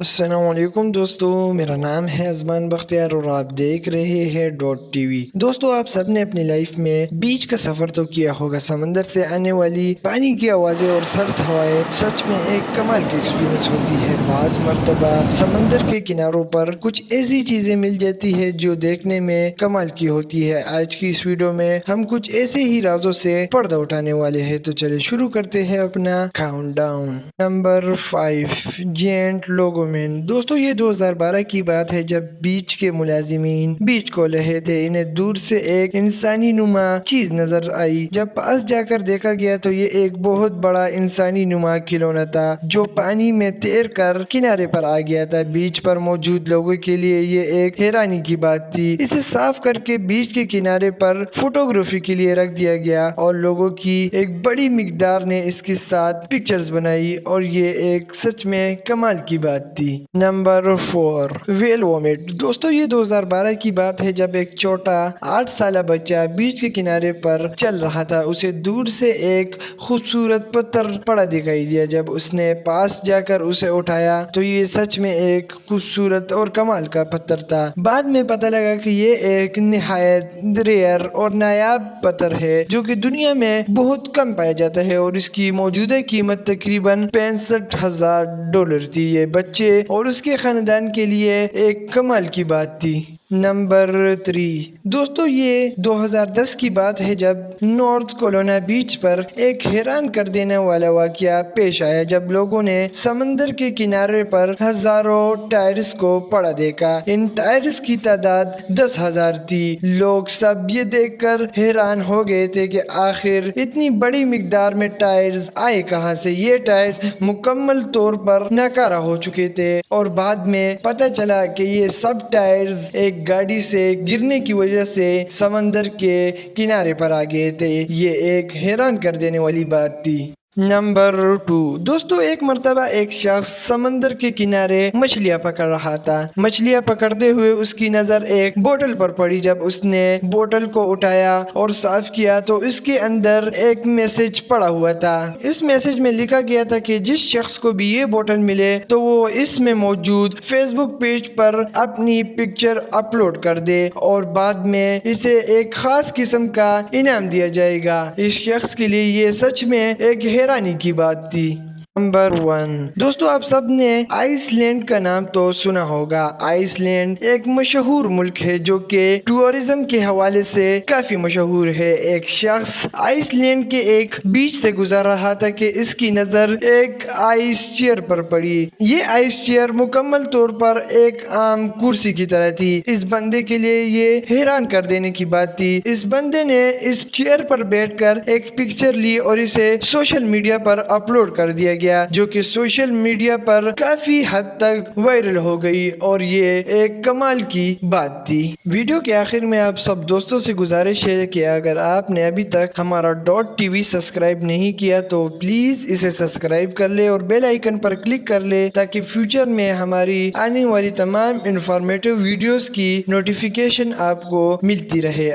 السلام علیکم دوستو، میرا نام ہے ازمان بختیار اور آپ دیکھ رہے ہیں ٹی وی۔ دوستو، آپ سب نے اپنی لائف میں بیچ کا سفر تو کیا ہوگا۔ سمندر سے آنے والی پانی کی آوازیں اور سرد ہوائیں سچ میں ایک کمال کی ایکسپیرینس ہوتی ہے۔ بعض مرتبہ سمندر کے کناروں پر کچھ ایسی چیزیں مل جاتی ہے جو دیکھنے میں کمال کی ہوتی ہے۔ آج کی اس ویڈیو میں ہم کچھ ایسے ہی رازوں سے پردہ اٹھانے والے ہیں، تو چلے شروع کرتے ہیں اپنا کاؤنٹ ڈاؤن۔ نمبر 5، جینٹ لوگو۔ دوستو، یہ 2012 کی بات ہے جب بیچ کے ملازمین بیچ کو رہے تھے۔ انہیں دور سے ایک انسانی نما چیز نظر آئی۔ جب پاس جا کر دیکھا گیا تو یہ ایک بہت بڑا انسانی نما کھلونا تھا جو پانی میں تیر کر کنارے پر آ گیا تھا۔ بیچ پر موجود لوگوں کے لیے یہ ایک حیرانی کی بات تھی۔ اسے صاف کر کے بیچ کے کنارے پر فوٹوگرافی کے لیے رکھ دیا گیا اور لوگوں کی ایک بڑی مقدار نے اس کے ساتھ پکچرز بنائی اور یہ ایک سچ میں کمال کی بات تھی۔ Number 4، whale vomit. دوستو، یہ 2012 کی بات ہے جب ایک چھوٹا 8 سالہ بچہ بیچ کے کنارے پر چل رہا تھا۔ اسے دور سے ایک خوبصورت پتھر پڑا دکھائی دیا۔ جب اس نے پاس جا کر اسے اٹھایا تو یہ سچ میں ایک خوبصورت اور کمال کا پتھر تھا۔ بعد میں پتہ لگا کہ یہ ایک نہایت ریئر اور نایاب پتھر ہے جو کہ دنیا میں بہت کم پایا جاتا ہے اور اس کی موجودہ قیمت تقریباً $65,000 تھی۔ یہ بچے اور اس کے خاندان کے لیے ایک کمال کی بات تھی۔ نمبر 3، دوستو، یہ 2010 کی بات ہے جب نارتھ کیرولینا بیچ پر ایک حیران کر دینے والا واقعہ پیش آیا جب لوگوں نے سمندر کے کنارے پر ہزاروں ٹائرز کو پڑا دیکھا۔ ان ٹائرز کی تعداد 10,000 تھی۔ لوگ سب یہ دیکھ کر حیران ہو گئے تھے کہ آخر اتنی بڑی مقدار میں ٹائرز آئے کہاں سے۔ یہ ٹائرز مکمل طور پر ناکارہ ہو چکے تھے اور بعد میں پتہ چلا کہ یہ سب ٹائرز ایک گاڑی سے گرنے کی وجہ سے سمندر کے کنارے پر آ گئے تھے۔ یہ ایک حیران کر دینے والی بات تھی۔ نمبر 2، دوستو، ایک مرتبہ ایک شخص سمندر کے کنارے مچھلیاں پکڑ رہا تھا۔ مچھلیاں پکڑتے ہوئے اس کی نظر ایک بوتل پر پڑی۔ جب اس نے بوتل کو اٹھایا اور صاف کیا تو اس کے اندر ایک میسج پڑا ہوا تھا۔ اس میسج میں لکھا گیا تھا کہ جس شخص کو بھی یہ بوتل ملے تو وہ اس میں موجود فیس بک پیج پر اپنی پکچر اپلوڈ کر دے اور بعد میں اسے ایک خاص قسم کا انعام دیا جائے گا۔ اس شخص کے لیے یہ سچ میں ایک حیرانی کی بات تھی۔ نمبر 1، دوستو، آپ سب نے آئس لینڈ کا نام تو سنا ہوگا۔ آئس لینڈ ایک مشہور ملک ہے جو کہ ٹورزم کے حوالے سے کافی مشہور ہے۔ ایک شخص آئس لینڈ کے ایک بیچ سے گزر رہا تھا کہ اس کی نظر ایک آئس چیئر پر پڑی۔ یہ آئس چیئر مکمل طور پر ایک عام کرسی کی طرح تھی۔ اس بندے کے لیے یہ حیران کر دینے کی بات تھی۔ اس بندے نے اس چیئر پر بیٹھ کر ایک پکچر لی اور اسے سوشل میڈیا پر اپلوڈ کر دیا گیا جو کہ سوشل میڈیا پر کافی حد تک وائرل ہو گئی اور یہ ایک کمال کی بات تھی۔ ویڈیو کے آخر میں آپ سب دوستوں سے گزارش ہے کہ اگر آپ نے ابھی تک ہمارا ٹی وی سبسکرائب نہیں کیا تو پلیز اسے سبسکرائب کر لے اور بیل آئیکن پر کلک کر لے تاکہ فیوچر میں ہماری آنے والی تمام انفارمیٹیو ویڈیوز کی نوٹیفیکیشن آپ کو ملتی رہے۔